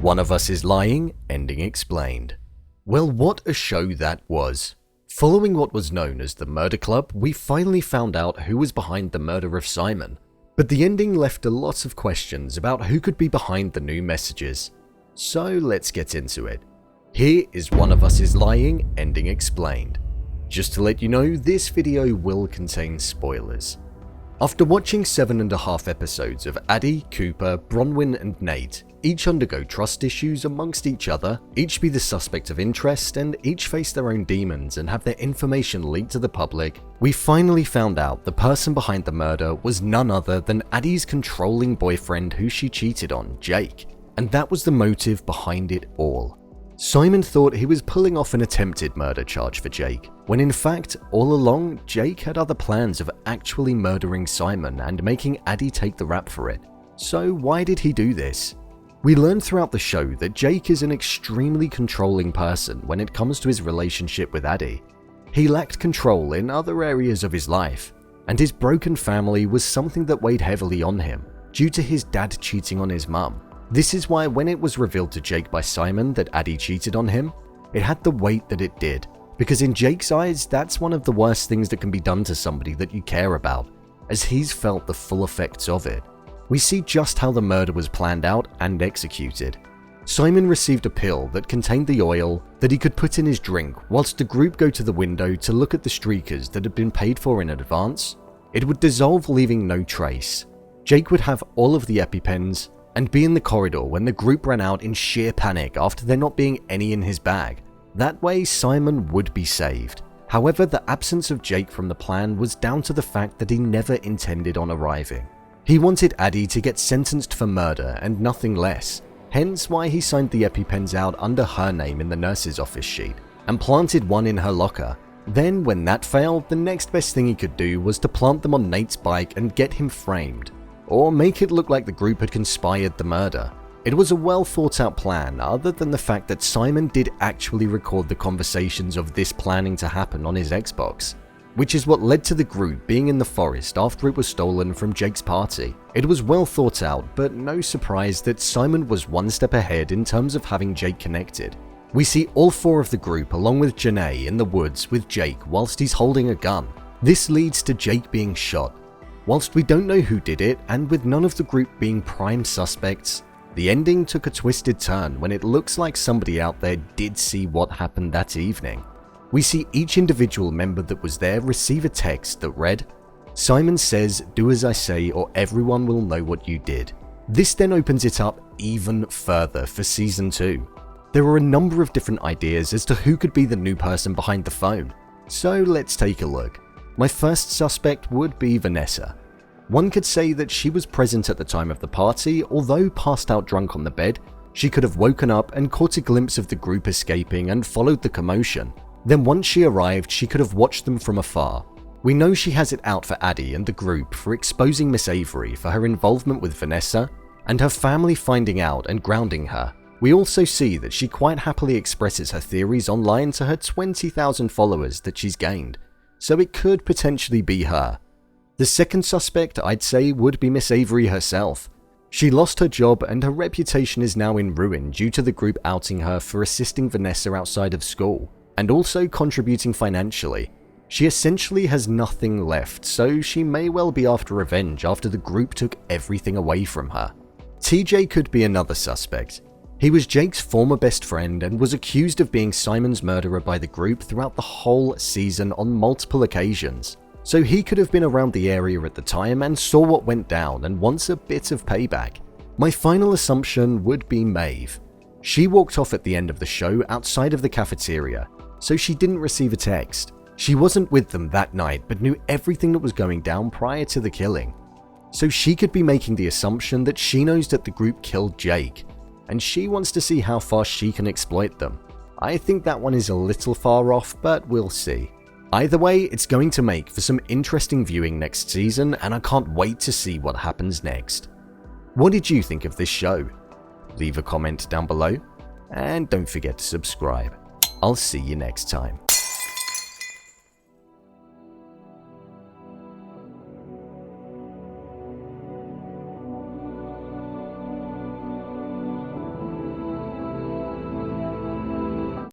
One of Us is Lying, Ending Explained. Well, what a show that was. Following what was known as the Murder Club, we finally found out who was behind the murder of Simon. But the ending left a lot of questions about who could be behind the new messages. So let's get into it. Here is One of Us is Lying, Ending Explained. Just to let you know, this video will contain spoilers. After watching 7.5 episodes of Addie, Cooper, Bronwyn and Nate each undergo trust issues amongst each other, each be the suspect of interest, and each face their own demons and have their information leaked to the public, we finally found out the person behind the murder was none other than Addie's controlling boyfriend who she cheated on, Jake. And that was the motive behind it all. Simon thought he was pulling off an attempted murder charge for Jake, when in fact, all along, Jake had other plans of actually murdering Simon and making Addie take the rap for it. So why did he do this? We learned throughout the show that Jake is an extremely controlling person when it comes to his relationship with Addie. He lacked control in other areas of his life, and his broken family was something that weighed heavily on him, due to his dad cheating on his mum. This is why when it was revealed to Jake by Simon that Addie cheated on him, it had the weight that it did, because in Jake's eyes, that's one of the worst things that can be done to somebody that you care about, as he's felt the full effects of it. We see just how the murder was planned out and executed. Simon received a pill that contained the oil that he could put in his drink whilst the group go to the window to look at the streakers that had been paid for in advance. It would dissolve, leaving no trace. Jake would have all of the EpiPens and be in the corridor when the group ran out in sheer panic after there not being any in his bag. That way, Simon would be saved. However, the absence of Jake from the plan was down to the fact that he never intended on arriving. He wanted Addie to get sentenced for murder and nothing less, hence why he signed the EpiPens out under her name in the nurse's office sheet and planted one in her locker. Then, when that failed, the next best thing he could do was to plant them on Nate's bike and get him framed, or make it look like the group had conspired the murder. It was a well thought out plan, other than the fact that Simon did actually record the conversations of this planning to happen on his Xbox, which is what led to the group being in the forest after it was stolen from Jake's party. It was well thought out, but no surprise that Simon was one step ahead in terms of having Jake connected. We see all four of the group along with Janae in the woods with Jake whilst he's holding a gun. This leads to Jake being shot. Whilst we don't know who did it, and with none of the group being prime suspects, the ending took a twisted turn when it looks like somebody out there did see what happened that evening. We see each individual member that was there receive a text that read, "Simon says, do as I say or everyone will know what you did." This then opens it up even further for season 2. There are a number of different ideas as to who could be the new person behind the phone. So let's take a look. My first suspect would be Vanessa. One could say that she was present at the time of the party, although passed out drunk on the bed, she could have woken up and caught a glimpse of the group escaping and followed the commotion. Then once she arrived, she could have watched them from afar. We know she has it out for Addie and the group for exposing Miss Avery for her involvement with Vanessa, and her family finding out and grounding her. We also see that she quite happily expresses her theories online to her 20,000 followers that she's gained, so it could potentially be her. The second suspect I'd say would be Miss Avery herself. She lost her job and her reputation is now in ruin due to the group outing her for assisting Vanessa outside of school, and also contributing financially. She essentially has nothing left, so she may well be after revenge after the group took everything away from her. TJ could be another suspect. He was Jake's former best friend and was accused of being Simon's murderer by the group throughout the whole season on multiple occasions. So he could have been around the area at the time and saw what went down and wants a bit of payback. My final assumption would be Maeve. She walked off at the end of the show outside of the cafeteria, so she didn't receive a text. She wasn't with them that night but knew everything that was going down prior to the killing. So she could be making the assumption that she knows that the group killed Jake, and she wants to see how far she can exploit them. I think that one is a little far off, but we'll see. Either way, it's going to make for some interesting viewing next season, and I can't wait to see what happens next. What did you think of this show? Leave a comment down below, and don't forget to subscribe. I'll see you next time.